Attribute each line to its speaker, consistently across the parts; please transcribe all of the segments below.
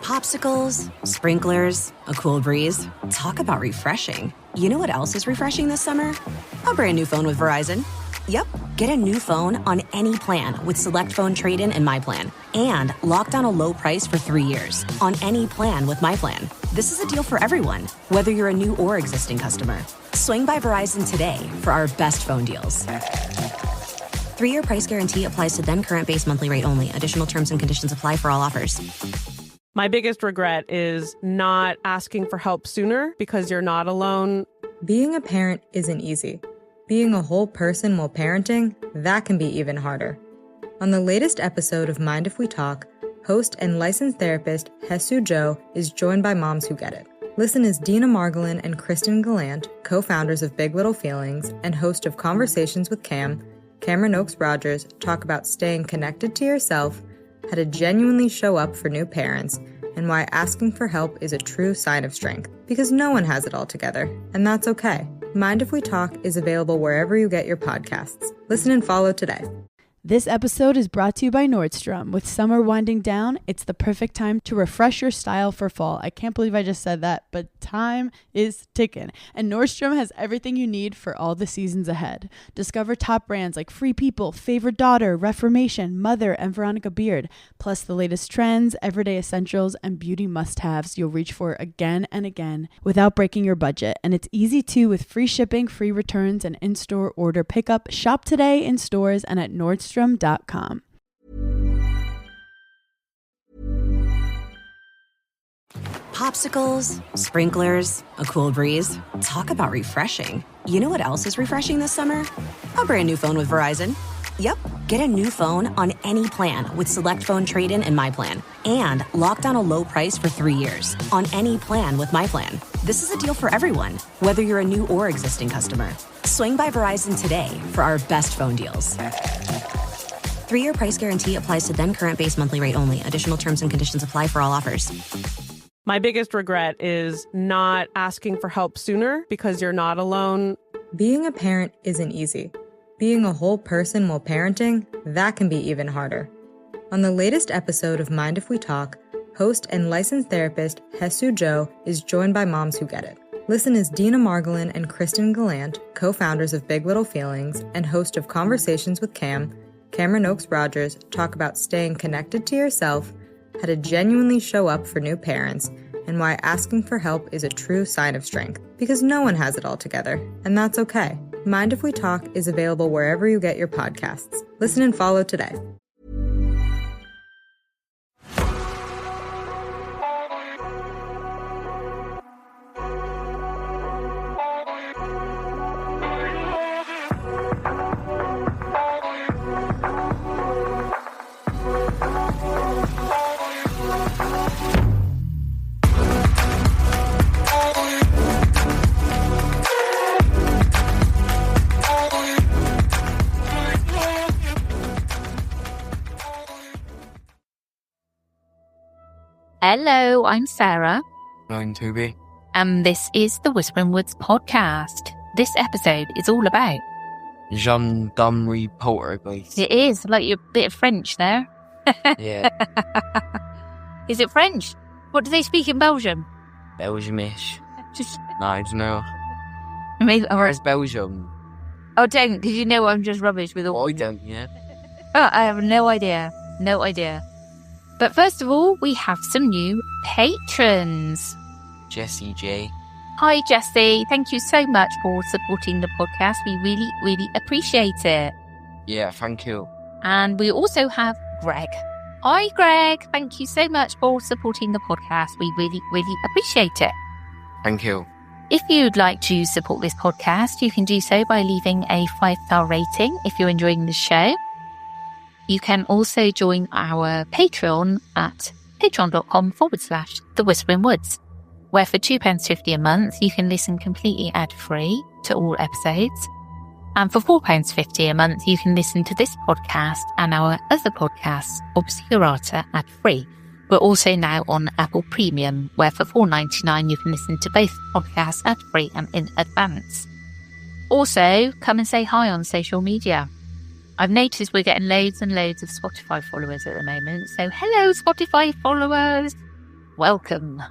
Speaker 1: Popsicles, sprinklers, a cool breeze. Talk about refreshing. You know what else is refreshing this summer? A brand new phone with Verizon. Yep, get a new phone on any plan with Select Phone Trade-in and My Plan. And lock down a low price for 3 years on any plan with My Plan. This is a deal for everyone, whether you're a new or existing customer. Swing by Verizon today for our best phone deals. 3-year price guarantee applies to then current base monthly rate only. Additional terms and conditions apply for all offers.
Speaker 2: My biggest regret is not asking for help sooner because you're not alone.
Speaker 3: Being a parent isn't easy. Being a whole person while parenting, that can be even harder. On the latest episode of Mind If We Talk, host and licensed therapist Hesu Jo is joined by moms who get it. Listen as Dina Margolin and Kristen Gallant, co-founders of Big Little Feelings and host of Conversations with Cameron Oakes Rogers, talk about staying connected to yourself, how to genuinely show up for new parents, and why asking for help is a true sign of strength. Because no one has it all together, and that's okay. Mind If We Talk is available wherever you get your podcasts. Listen and follow today.
Speaker 4: This episode is brought to you by Nordstrom. With summer winding down, it's the perfect time to refresh your style for fall. I can't believe I just said that, but time is ticking. And Nordstrom has everything you need for all the seasons ahead. Discover top brands like Free People, Favorite Daughter, Reformation, Mother, and Veronica Beard. Plus the latest trends, everyday essentials, and beauty must-haves you'll reach for again and again without breaking your budget. And it's easy too with free shipping, free returns, and in-store order pickup. Shop today in stores and at Nordstrom.com.
Speaker 1: Popsicles, sprinklers, a cool breeze. Talk about refreshing. You know what else is refreshing this summer? A brand new phone with Verizon. Yep, get a new phone on any plan with Select Phone Trade-in and My Plan. And lock down a low price for 3 years on any plan with My Plan. This is a deal for everyone, whether you're a new or existing customer. Swing by Verizon today for our best phone deals. 3-year price guarantee applies to then current base monthly rate only. Additional terms and conditions apply for all offers.
Speaker 2: My biggest regret is not asking for help sooner because you're not alone.
Speaker 3: Being a parent isn't easy. Being a whole person while parenting, that can be even harder. On the latest episode of Mind If We Talk, host and licensed therapist Hesu Jo is joined by moms who get it. Listen as Dina Margolin and Kristen Gallant, co-founders of Big Little Feelings and host of Conversations with Cameron Oakes Rogers, talk about staying connected to yourself, how to genuinely show up for new parents, and why asking for help is a true sign of strength. Because no one has it all together, and that's okay. Mind If We Talk is available wherever you get your podcasts. Listen and follow today.
Speaker 5: Hello, I'm Sarah.
Speaker 6: I'm Toby.
Speaker 5: And this is the Whispering Woods podcast. This episode is all about...
Speaker 6: Gendarmerie poltergeist.
Speaker 5: It is, like you're a bit of French there.
Speaker 6: Yeah.
Speaker 5: Is it French? What do they speak in Belgium?
Speaker 6: Belgiumish. No, I don't know.
Speaker 5: Maybe,
Speaker 6: Where's Belgium?
Speaker 5: Oh, don't, because you know I'm just rubbish with all...
Speaker 6: I don't, yeah.
Speaker 5: Oh, I have no idea. No idea. But first of all, we have some new patrons.
Speaker 6: Jessie J.
Speaker 5: Hi, Jessie. Thank you so much for supporting the podcast. We really, really appreciate it.
Speaker 6: Yeah, thank you.
Speaker 5: And we also have Greg. Hi, Greg. Thank you so much for supporting the podcast. We really, really appreciate it.
Speaker 6: Thank you.
Speaker 5: If you'd like to support this podcast, you can do so by leaving a 5-star rating if you're enjoying the show. You can also join our Patreon at patreon.com/The Whispering Woods, where for £2.50 a month, you can listen completely ad-free to all episodes. And for £4.50 a month, you can listen to this podcast and our other podcasts, Obscurata, ad-free. We're also now on Apple Premium, where for $4.99 you can listen to both podcasts ad-free and in advance. Also, come and say hi on social media. I've noticed we're getting loads and loads of Spotify followers at the moment. So hello, Spotify followers. welcome.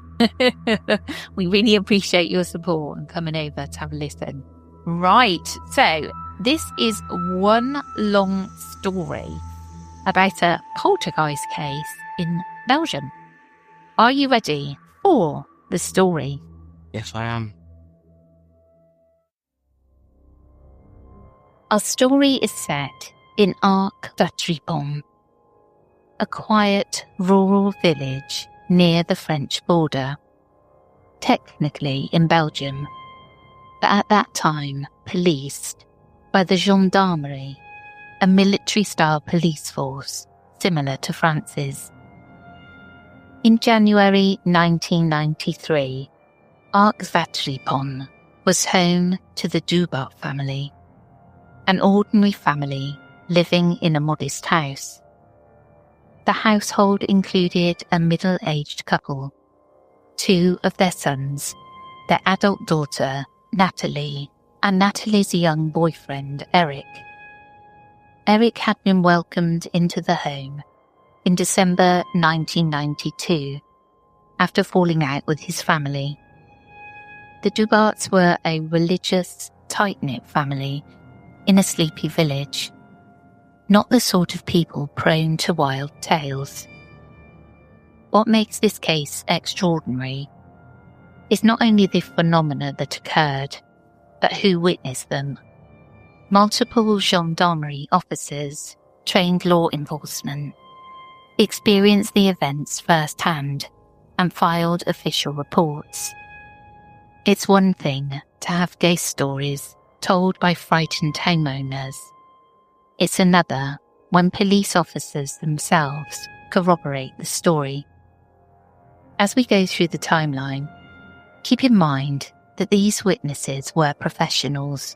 Speaker 5: We really appreciate your support and coming over to have a listen. Right, so this is one long story about a poltergeist case in Belgium. Are you ready for the story?
Speaker 6: Yes, I am.
Speaker 5: Our story is set in Arc-Vatripon, a quiet rural village near the French border, technically in Belgium, but at that time policed by the Gendarmerie, a military-style police force similar to France's. In January 1993, Arc-Vatripon was home to the Dubart family, an ordinary family living in a modest house. The household included a middle-aged couple, two of their sons, their adult daughter, Natalie, and Natalie's young boyfriend, Eric. Eric had been welcomed into the home in December 1992 after falling out with his family. The Dubarts were a religious, tight-knit family in a sleepy village, not the sort of people prone to wild tales. What makes this case extraordinary is not only the phenomena that occurred, but who witnessed them. Multiple gendarmerie officers, trained law enforcement, experienced the events firsthand and filed official reports. It's one thing to have ghost stories told by frightened homeowners. It's another when police officers themselves corroborate the story. As we go through the timeline, keep in mind that these witnesses were professionals,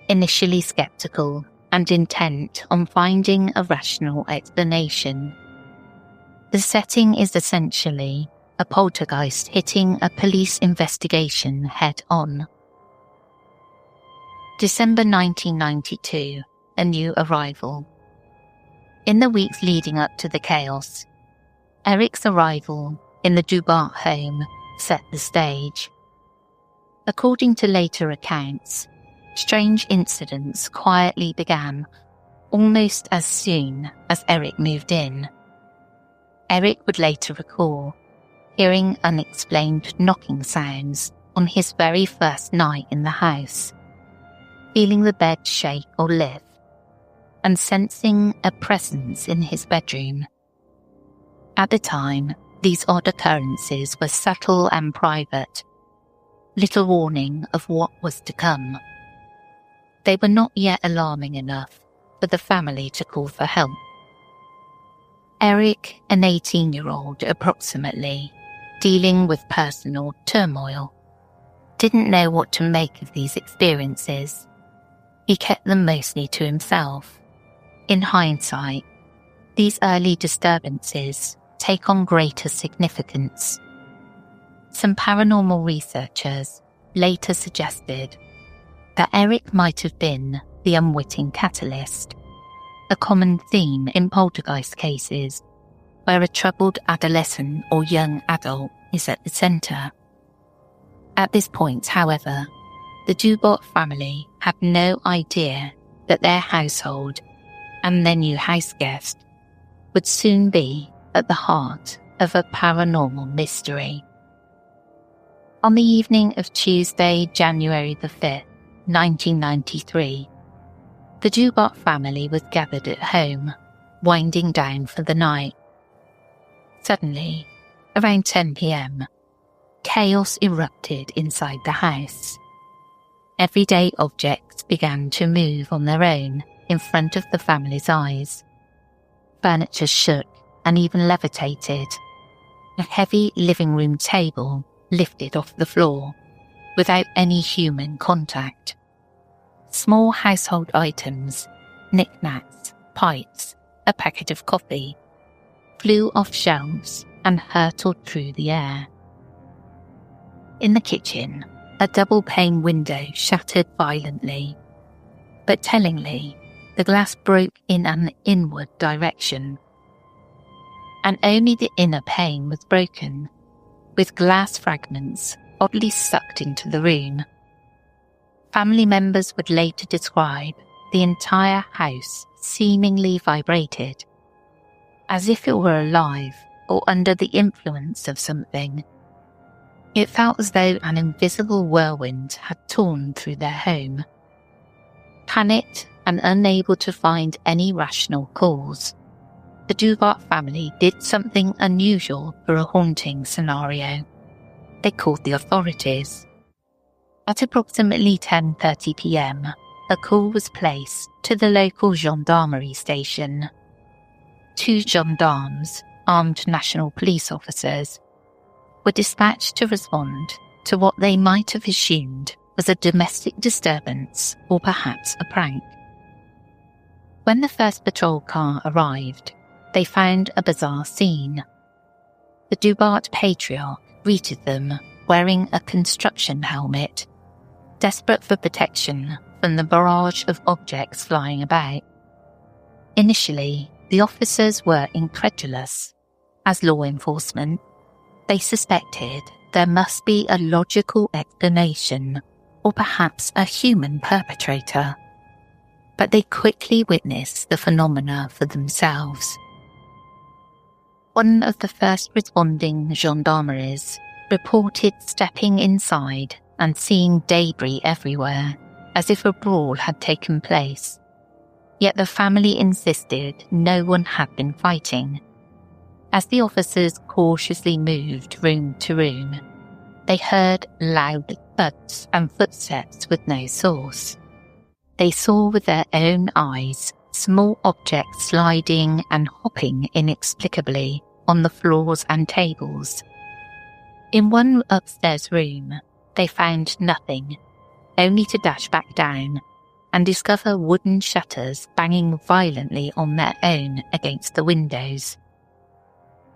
Speaker 5: initially skeptical and intent on finding a rational explanation. The setting is essentially a poltergeist hitting a police investigation head-on. December 1992, a new arrival. In the weeks leading up to the chaos, Eric's arrival in the Dubart home set the stage. According to later accounts, strange incidents quietly began almost as soon as Eric moved in. Eric would later recall hearing unexplained knocking sounds on his very first night in the house, feeling the bed shake or lift, and sensing a presence in his bedroom. At the time, these odd occurrences were subtle and private, little warning of what was to come. They were not yet alarming enough for the family to call for help. Eric, an 18-year-old approximately, dealing with personal turmoil, didn't know what to make of these experiences. He kept them mostly to himself. In hindsight, these early disturbances take on greater significance. Some paranormal researchers later suggested that Eric might have been the unwitting catalyst, a common theme in poltergeist cases where a troubled adolescent or young adult is at the centre. At this point, however, the Dubart family had no idea that their household and their new house guest would soon be at the heart of a paranormal mystery. On the evening of Tuesday, January the 5th, 1993, the Dubart family was gathered at home, winding down for the night. Suddenly, around 10 p.m, chaos erupted inside the house. Everyday objects began to move on their own in front of the family's eyes. Furniture shook and even levitated. A heavy living room table lifted off the floor without any human contact. Small household items, knickknacks, pipes, a packet of coffee, flew off shelves and hurtled through the air. In the kitchen, a double-pane window shattered violently, but tellingly, the glass broke in an inward direction. And only the inner pane was broken, with glass fragments oddly sucked into the room. Family members would later describe the entire house seemingly vibrated, as if it were alive or under the influence of something. It felt as though an invisible whirlwind had torn through their home. Panicked and unable to find any rational cause, the Dubart family did something unusual for a haunting scenario. They called the authorities. At approximately 10:30 p.m, a call was placed to the local gendarmerie station. 2 gendarmes, armed national police officers, were dispatched to respond to what they might have assumed was a domestic disturbance or perhaps a prank. When the first patrol car arrived, they found a bizarre scene. The Dubart patriarch greeted them wearing a construction helmet, desperate for protection from the barrage of objects flying about. Initially, the officers were incredulous. As law enforcement, they suspected there must be a logical explanation or perhaps a human perpetrator. But they quickly witnessed the phenomena for themselves. One of the first responding gendarmeries reported stepping inside and seeing debris everywhere, as if a brawl had taken place. Yet the family insisted no one had been fighting. As the officers cautiously moved room to room, they heard loud thuds and footsteps with no source. They saw with their own eyes small objects sliding and hopping inexplicably on the floors and tables. In one upstairs room, they found nothing, only to dash back down and discover wooden shutters banging violently on their own against the windows.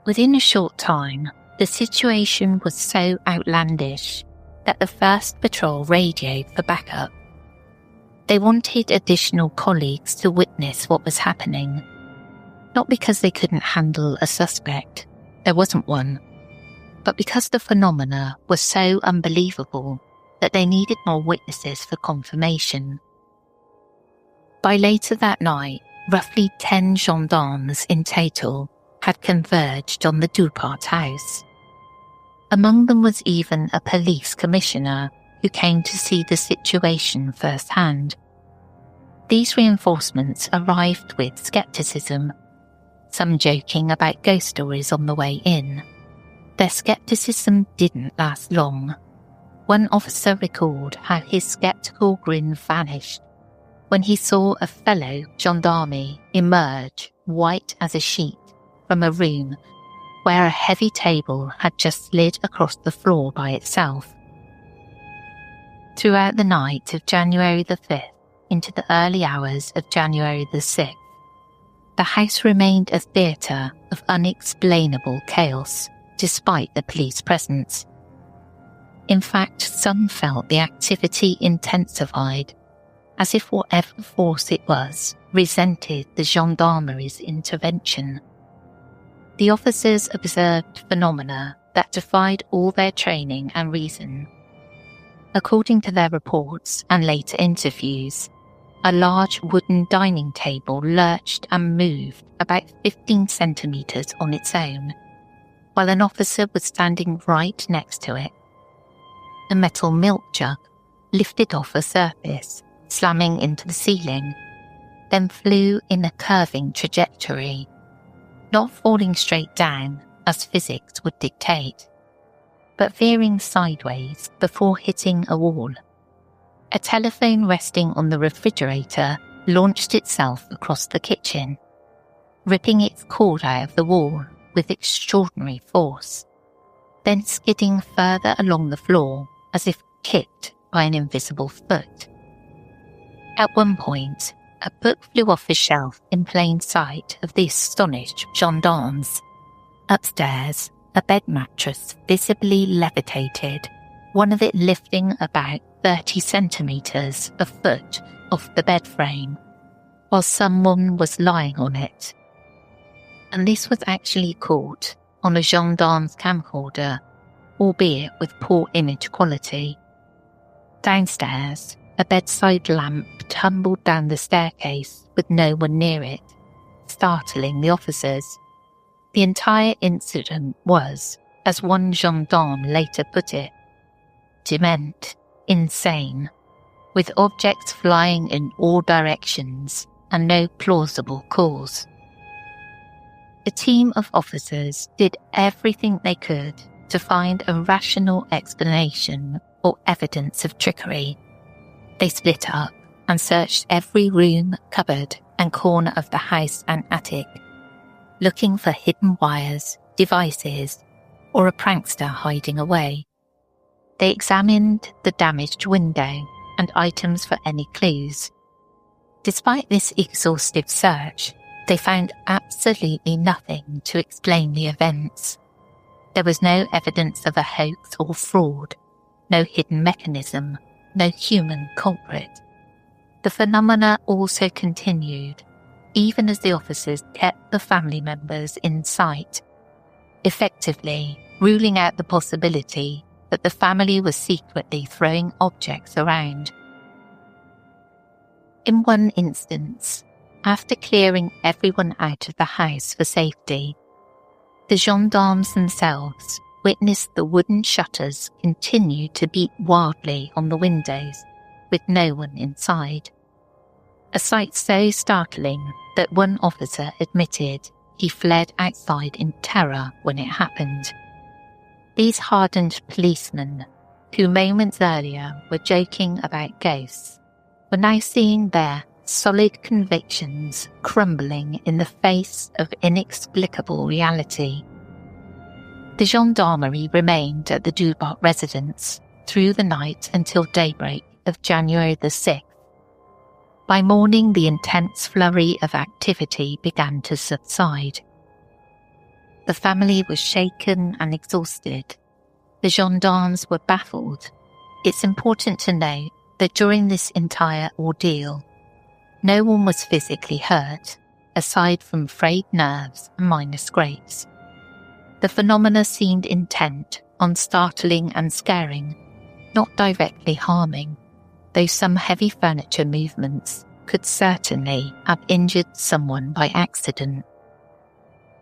Speaker 5: Within a short time, the situation was so outlandish that the first patrol radioed for backup. They wanted additional colleagues to witness what was happening, not because they couldn't handle a suspect, there wasn't one, but because the phenomena were so unbelievable that they needed more witnesses for confirmation. By later that night, roughly 10 gendarmes in total had converged on the Dubart house. Among them was even a police commissioner who came to see the situation firsthand. These reinforcements arrived with scepticism, some joking about ghost stories on the way in. Their scepticism didn't last long. One officer recalled how his sceptical grin vanished when he saw a fellow gendarme emerge, white as a sheet, from a room where a heavy table had just slid across the floor by itself. Throughout the night of January the 5th into the early hours of January the 6th, the house remained a theatre of unexplainable chaos, despite the police presence. In fact, some felt the activity intensified, as if whatever force it was resented the gendarmerie's intervention. The officers observed phenomena that defied all their training and reason. According to their reports and later interviews, a large wooden dining table lurched and moved about 15 centimetres on its own, while an officer was standing right next to it. A metal milk jug lifted off a surface, slamming into the ceiling, then flew in a curving trajectory, not falling straight down as physics would dictate, but veering sideways before hitting a wall. A telephone resting on the refrigerator launched itself across the kitchen, ripping its cord out of the wall with extraordinary force, then skidding further along the floor as if kicked by an invisible foot. At one point, a book flew off a shelf in plain sight of the astonished gendarmes. Upstairs, a bed mattress visibly levitated, one of it lifting about 30 centimetres a foot off the bed frame, while someone was lying on it. And this was actually caught on a gendarme's camcorder, albeit with poor image quality. Downstairs, a bedside lamp tumbled down the staircase with no one near it, startling the officers. The entire incident was, as one gendarme later put it, dement, insane, with objects flying in all directions and no plausible cause. A team of officers did everything they could to find a rational explanation or evidence of trickery. They split up and searched every room, cupboard and corner of the house and attic, looking for hidden wires, devices, or a prankster hiding away. They examined the damaged window and items for any clues. Despite this exhaustive search, they found absolutely nothing to explain the events. There was no evidence of a hoax or fraud, no hidden mechanism, no human culprit. The phenomena also continued, even as the officers kept the family members in sight, effectively ruling out the possibility that the family was secretly throwing objects around. In one instance, after clearing everyone out of the house for safety, the gendarmes themselves witnessed the wooden shutters continue to beat wildly on the windows, with no one inside. A sight so startling that one officer admitted he fled outside in terror when it happened. These hardened policemen, who moments earlier were joking about ghosts, were now seeing their solid convictions crumbling in the face of inexplicable reality. The gendarmerie remained at the Dubart residence through the night until daybreak of January the 6th. By morning, the intense flurry of activity began to subside. The family was shaken and exhausted. The gendarmes were baffled. It's important to note that during this entire ordeal, no one was physically hurt, aside from frayed nerves and minor scrapes. The phenomena seemed intent on startling and scaring, not directly harming, though some heavy furniture movements could certainly have injured someone by accident.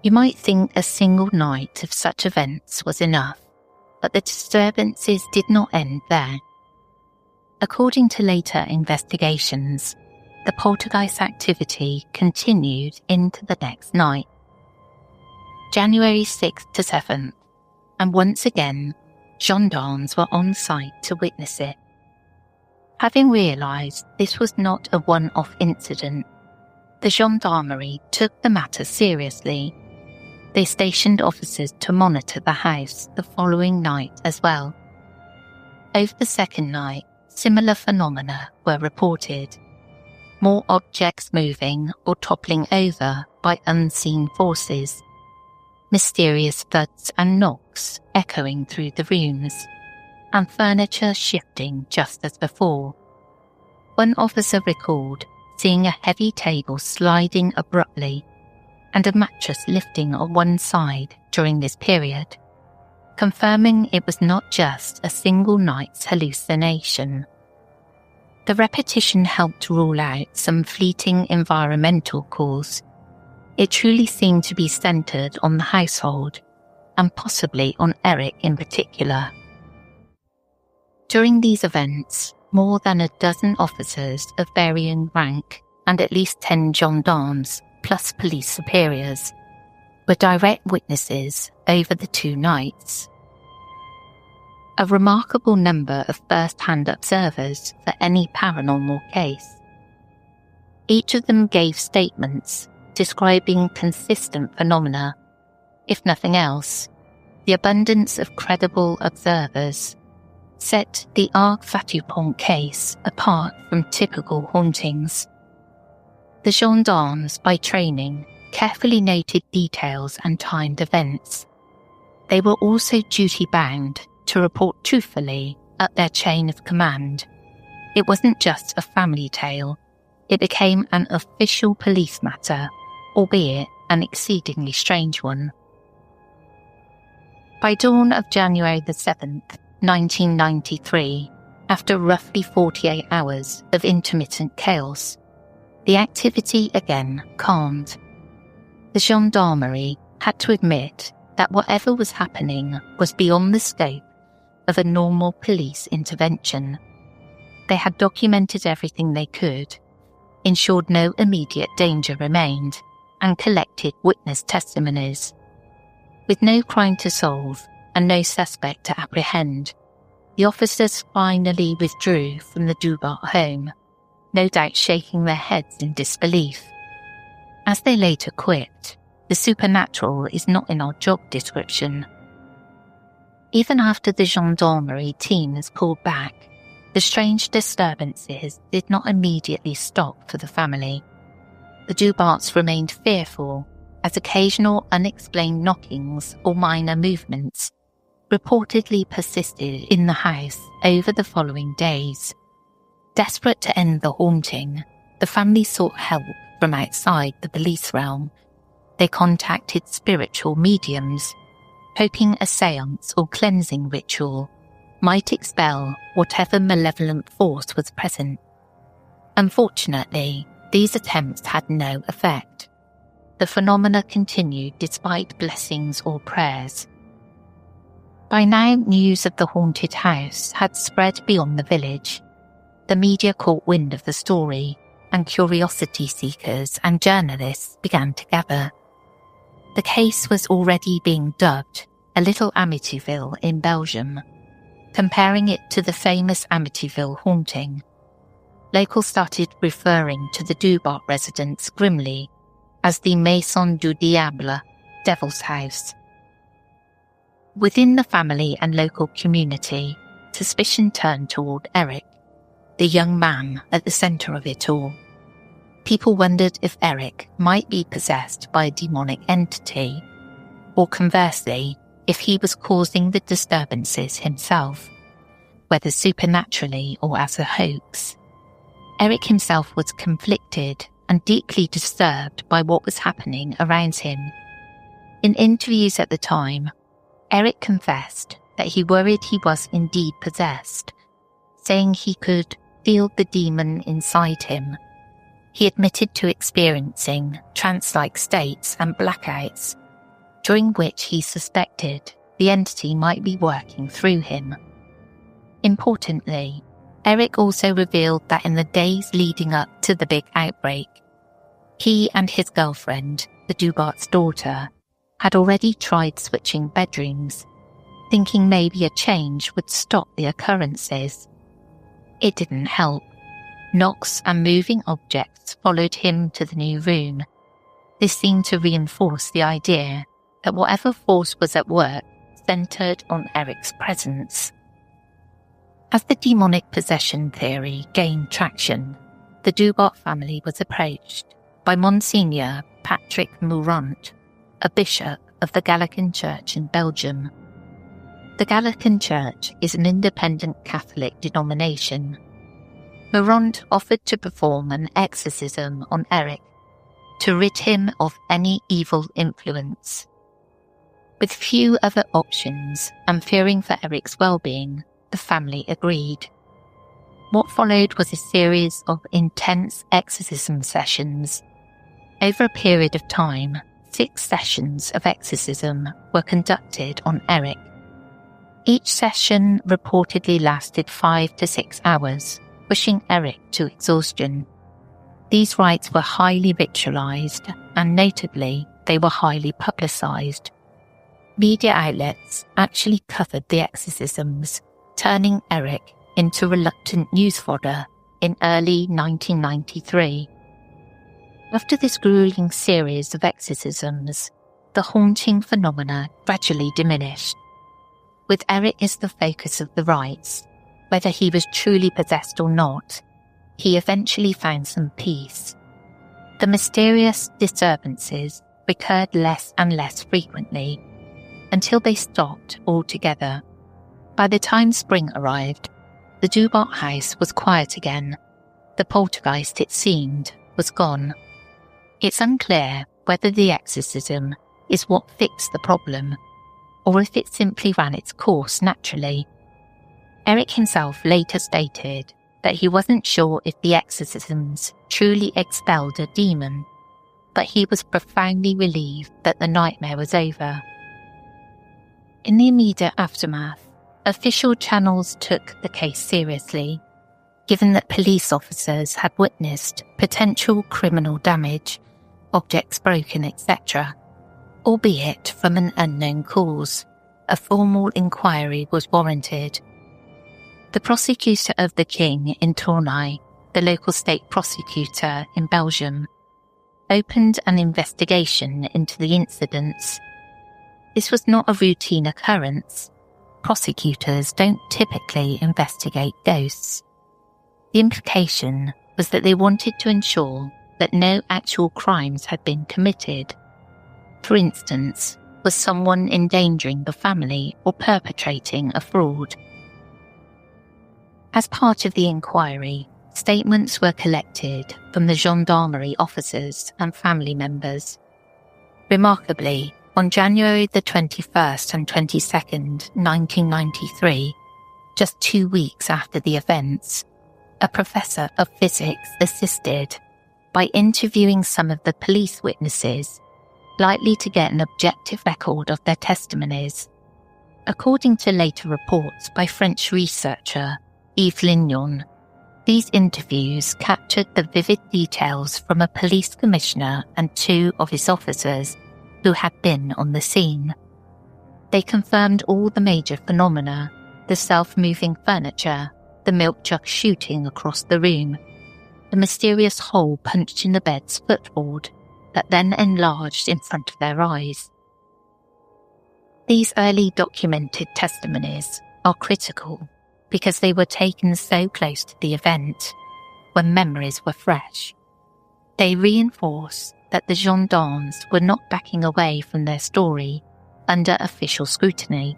Speaker 5: You might think a single night of such events was enough, but the disturbances did not end there. According to later investigations, the poltergeist activity continued into the next night, January 6th to 7th, and once again, gendarmes were on site to witness it. Having realised this was not a one-off incident, the gendarmerie took the matter seriously. They stationed officers to monitor the house the following night as well. Over the second night, similar phenomena were reported. More objects moving or toppling over by unseen forces. Mysterious thuds and knocks echoing through the rooms, and furniture shifting just as before. One officer recalled seeing a heavy table sliding abruptly and a mattress lifting on one side during this period, confirming it was not just a single night's hallucination. The repetition helped rule out some fleeting environmental cause. It truly seemed to be centred on the household, and possibly on Eric in particular. During these events, more than a dozen officers of varying rank and at least 10 gendarmes, plus police superiors, were direct witnesses over the 2 nights. A remarkable number of first-hand observers for any paranormal case. Each of them gave statements describing consistent phenomena. If nothing else, the abundance of credible observers set the Arc Fatupont case apart from typical hauntings. The gendarmes, by training, carefully noted details and timed events. They were also duty-bound to report truthfully up their chain of command. It wasn't just a family tale. It became an official police matter, albeit an exceedingly strange one. By dawn of January the 7th, 1993, after roughly 48 hours of intermittent chaos, the activity again calmed. The gendarmerie had to admit that whatever was happening was beyond the scope of a normal police intervention. They had documented everything they could, ensured no immediate danger remained, and collected witness testimonies. With no crime to solve and no suspect to apprehend, the officers finally withdrew from the Dubart home, no doubt shaking their heads in disbelief. As they later quipped, the supernatural is not in our job description. Even after the gendarmerie teams pulled back, the strange disturbances did not immediately stop for the family. The Dubarts remained fearful as occasional unexplained knockings or minor movements reportedly persisted in the house over the following days. Desperate to end the haunting, the family sought help from outside the police realm. They contacted spiritual mediums, hoping a seance or cleansing ritual might expel whatever malevolent force was present. Unfortunately, these attempts had no effect. The phenomena continued despite blessings or prayers. By now, news of the haunted house had spread beyond the village. The media caught wind of the story, and curiosity seekers and journalists began to gather. The case was already being dubbed a little Amityville in Belgium, comparing it to the famous Amityville haunting. Locals started referring to the Dubart residence grimly as the Maison du Diable, Devil's House. Within the family and local community, suspicion turned toward Eric, the young man at the centre of it all. People wondered if Eric might be possessed by a demonic entity, or conversely, if he was causing the disturbances himself, whether supernaturally or as a hoax. Eric himself was conflicted and deeply disturbed by what was happening around him. In interviews at the time, Eric confessed that he worried he was indeed possessed, saying he could feel the demon inside him. He admitted to experiencing trance-like states and blackouts, during which he suspected the entity might be working through him. Importantly, Eric also revealed that in the days leading up to the big outbreak, he and his girlfriend, the Dubart's daughter, had already tried switching bedrooms, thinking maybe a change would stop the occurrences. It didn't help. Knocks and moving objects followed him to the new room. This seemed to reinforce the idea that whatever force was at work centred on Eric's presence. As the demonic possession theory gained traction, the Dubart family was approached by Monsignor Patrick Mourant, a bishop of the Gallican Church in Belgium. The Gallican Church is an independent Catholic denomination. Mourant offered to perform an exorcism on Eric to rid him of any evil influence. With few other options and fearing for Eric's well-being, the family agreed. What followed was a series of intense exorcism sessions. Over a period of time, 6 sessions of exorcism were conducted on Eric. Each session reportedly lasted 5 to 6 hours, pushing Eric to exhaustion. These rites were highly ritualized, and notably, they were highly publicized. Media outlets actually covered the exorcisms, turning Eric into reluctant news fodder in early 1993. After this grueling series of exorcisms, the haunting phenomena gradually diminished. With Eric as the focus of the rites, whether he was truly possessed or not, he eventually found some peace. The mysterious disturbances recurred less and less frequently, until they stopped altogether. By the time spring arrived, the Dubart house was quiet again. The poltergeist, it seemed, was gone. It's unclear whether the exorcism is what fixed the problem, or if it simply ran its course naturally. Eric himself later stated that he wasn't sure if the exorcisms truly expelled a demon, but he was profoundly relieved that the nightmare was over. In the immediate aftermath, official channels took the case seriously, given that police officers had witnessed potential criminal damage, objects broken, etc., albeit from an unknown cause. A formal inquiry was warranted. The prosecutor of the King in Tournai, the local state prosecutor in Belgium, opened an investigation into the incidents. This was not a routine occurrence. Prosecutors don't typically investigate ghosts. The implication was that they wanted to ensure that no actual crimes had been committed. For instance, was someone endangering the family or perpetrating a fraud? As part of the inquiry, statements were collected from the gendarmerie officers and family members. Remarkably, on January the 21st and 22nd, 1993, just 2 weeks after the events, a professor of physics assisted by interviewing some of the police witnesses, likely to get an objective record of their testimonies. According to later reports by French researcher Yves Lignon, these interviews captured the vivid details from a police commissioner and 2 of his officers who had been on the scene. They confirmed all the major phenomena: the self-moving furniture, the milk jug shooting across the room, the mysterious hole punched in the bed's footboard that then enlarged in front of their eyes. These early documented testimonies are critical because they were taken so close to the event, when memories were fresh. They reinforce that the gendarmes were not backing away from their story under official scrutiny.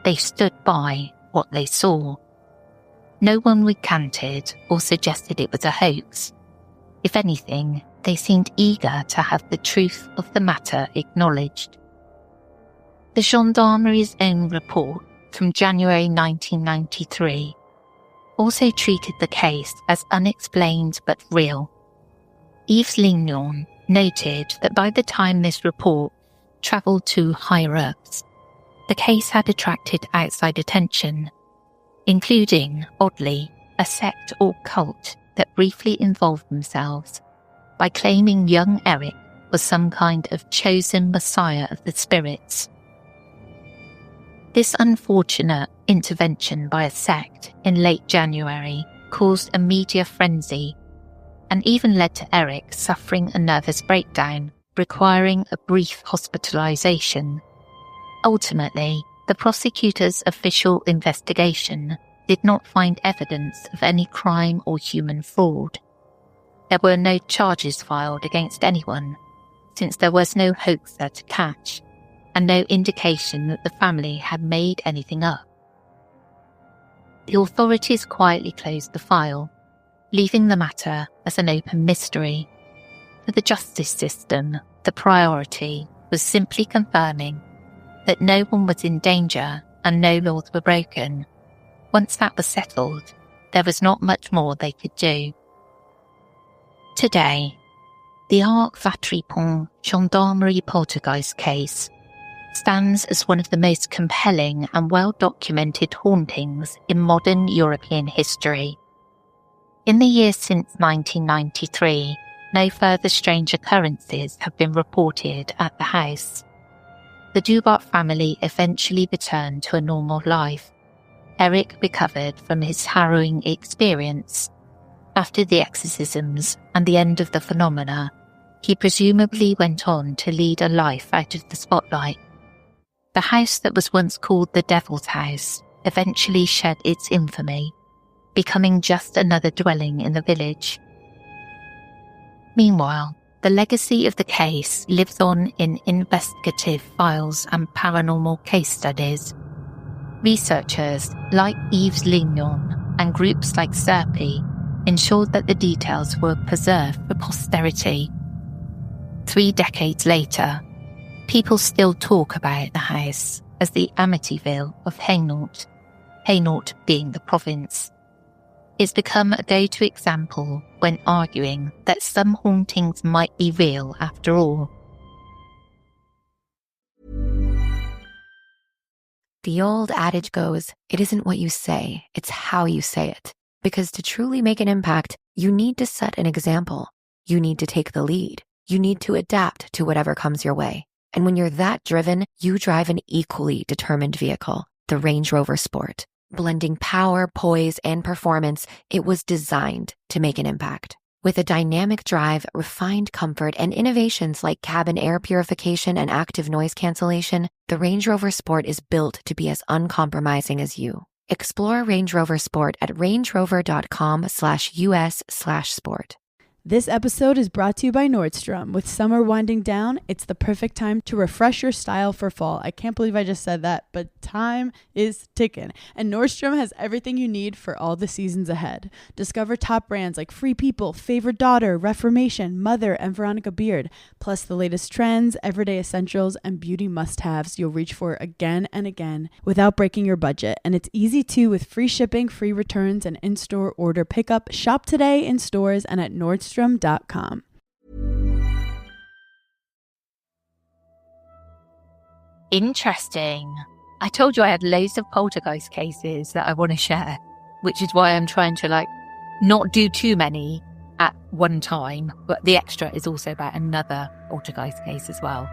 Speaker 5: They stood by what they saw. No one recanted or suggested it was a hoax. If anything, they seemed eager to have the truth of the matter acknowledged. The gendarmerie's own report from January 1993 also treated the case as unexplained but real. Yves Lignon noted that by the time this report travelled to higher-ups, the case had attracted outside attention, including, oddly, a sect or cult that briefly involved themselves by claiming young Eric was some kind of chosen messiah of the spirits. This unfortunate intervention by a sect in late January caused a media frenzy and even led to Eric suffering a nervous breakdown, requiring a brief hospitalization. Ultimately, the prosecutor's official investigation did not find evidence of any crime or human fraud. There were no charges filed against anyone, since there was no hoaxer to catch, and no indication that the family had made anything up. The authorities quietly closed the file, leaving the matter as an open mystery. For the justice system, the priority was simply confirming that no one was in danger and no laws were broken. Once that was settled, there was not much more they could do. Today, the Arc Vatripon Gendarmerie Poltergeist case stands as one of the most compelling and well-documented hauntings in modern European history. In the years since 1993, no further strange occurrences have been reported at the house. The Dubart family eventually returned to a normal life. Eric recovered from his harrowing experience. After the exorcisms and the end of the phenomena, he presumably went on to lead a life out of the spotlight. The house that was once called the Devil's House eventually shed its infamy, becoming just another dwelling in the village. Meanwhile, the legacy of the case lives on in investigative files and paranormal case studies. Researchers like Yves Lignon and groups like Serpi ensured that the details were preserved for posterity. 3 decades later, people still talk about the house as the Amityville of Hainault, Hainault being the province. It's become a go-to example when arguing that some hauntings might be real after all.
Speaker 7: The old adage goes, it isn't what you say, it's how you say it. Because to truly make an impact, you need to set an example. You need to take the lead. You need to adapt to whatever comes your way. And when you're that driven, you drive an equally determined vehicle, the Range Rover Sport. Blending power, poise, and performance, it was designed to make an impact. With a dynamic drive, refined comfort, and innovations like cabin air purification and active noise cancellation, the Range Rover Sport is built to be as uncompromising as you. Explore Range Rover Sport at rangerover.com/US/sport.
Speaker 4: This episode is brought to you by Nordstrom. With summer winding down, it's the perfect time to refresh your style for fall. I can't believe I just said that, but time is ticking. And Nordstrom has everything you need for all the seasons ahead. Discover top brands like Free People, Favorite Daughter, Reformation, Mother, and Veronica Beard. Plus the latest trends, everyday essentials, and beauty must-haves you'll reach for again and again without breaking your budget. And it's easy too with free shipping, free returns, and in-store order pickup. Shop today in stores and at Nordstrom.com.
Speaker 5: Interesting. I told you I had loads of poltergeist cases that I want to share, which is why I'm trying to not do too many at one time, but the extra is also about another poltergeist case as well.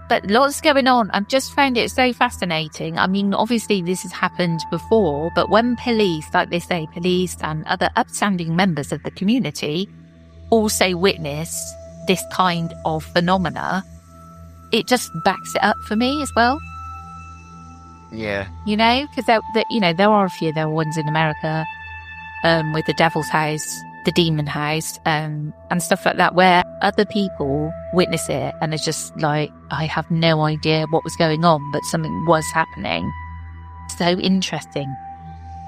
Speaker 5: But lots going on. I've just found it so fascinating. I mean, obviously this has happened before, but when police, like they say, police and other upstanding members of the community also witness this kind of phenomena, it just backs it up for me as well.
Speaker 6: Yeah.
Speaker 5: Because there are a few. There are ones in America with the Devil's House, the Demon House, and stuff like that, where other people witness it and it's just like, I have no idea what was going on, but something was happening. So interesting.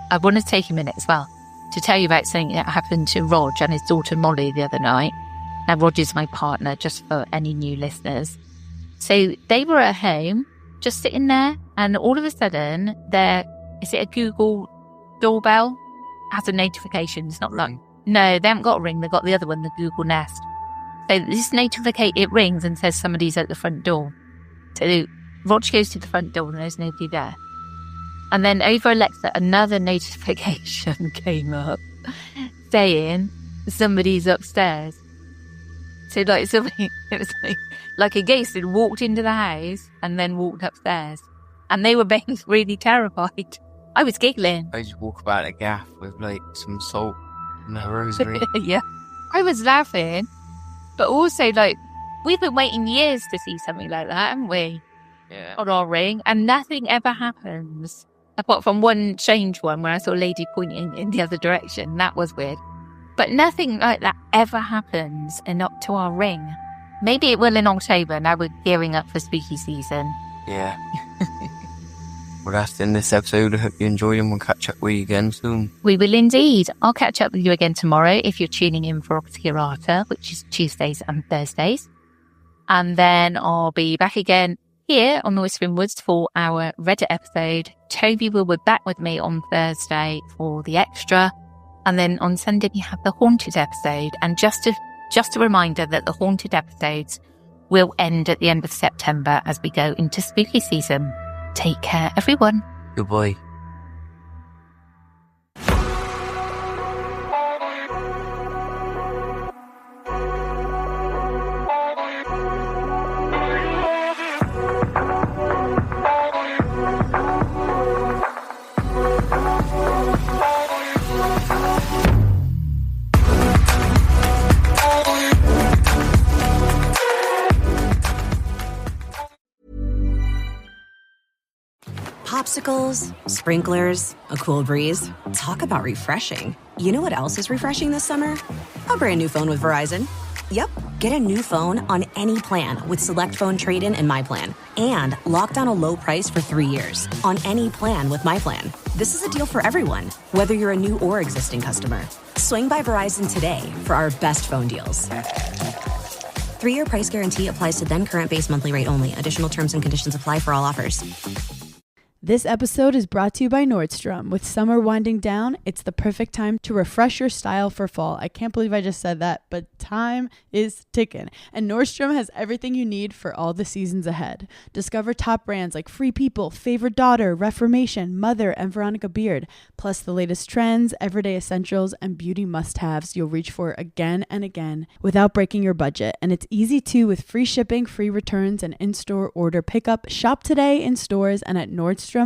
Speaker 5: I want to take a minute as well to tell you about something that happened to Rog and his daughter Molly the other night. Now, Rog is my partner, just for any new listeners. So they were at home, just sitting there, and all of a sudden, is it a Google doorbell? Has a notification. It's not like, no, they haven't got a ring. They've got the other one, the Google Nest. So this it rings and says somebody's at the front door. So Rog goes to the front door and there's nobody there. And then over Alexa, another notification came up saying somebody's upstairs. So it was like a ghost had walked into the house and then walked upstairs. And they were both really terrified. I was giggling.
Speaker 6: I just walk about a gaff with some salt and a rosary.
Speaker 5: Yeah. I was laughing. But also we've been waiting years to see something like that, haven't we?
Speaker 6: Yeah.
Speaker 5: On our ring. And nothing ever happens. Apart from one strange one where I saw a lady pointing in the other direction. That was weird. But nothing like that ever happens up to our ring. Maybe it will in October. Now we're gearing up for spooky season.
Speaker 6: Yeah. Well, that's the end of this episode. I hope you enjoyed and we'll catch up with you again soon.
Speaker 5: We will indeed. I'll catch up with you again tomorrow if you're tuning in for Obscurata, which is Tuesdays and Thursdays. And then I'll be back again here on the Whispering Woods for our Reddit episode. Toby will be back with me on Thursday for the extra. And then on Sunday we have the Haunted episode. And just a reminder that the Haunted episodes will end at the end of September as we go into spooky season. Take care, everyone.
Speaker 6: Goodbye.
Speaker 1: Popsicles, sprinklers, a cool breeze. Talk about refreshing. You know what else is refreshing this summer? A brand new phone with Verizon. Yep, get a new phone on any plan with Select Phone Trade-in and My Plan. And lock down a low price for 3 years on any plan with My Plan. This is a deal for everyone, whether you're a new or existing customer. Swing by Verizon today for our best phone deals. 3-year price guarantee applies to then current base monthly rate only. Additional terms and conditions apply for all offers.
Speaker 4: This episode is brought to you by Nordstrom. With summer winding down, it's the perfect time to refresh your style for fall. I can't believe I just said that, but time is ticking. And Nordstrom has everything you need for all the seasons ahead. Discover top brands like Free People, Favorite Daughter, Reformation, Mother, and Veronica Beard. Plus the latest trends, everyday essentials, and beauty must-haves you'll reach for again and again without breaking your budget. And it's easy too with free shipping, free returns, and in-store order pickup. Shop today in stores and at Nordstrom.com.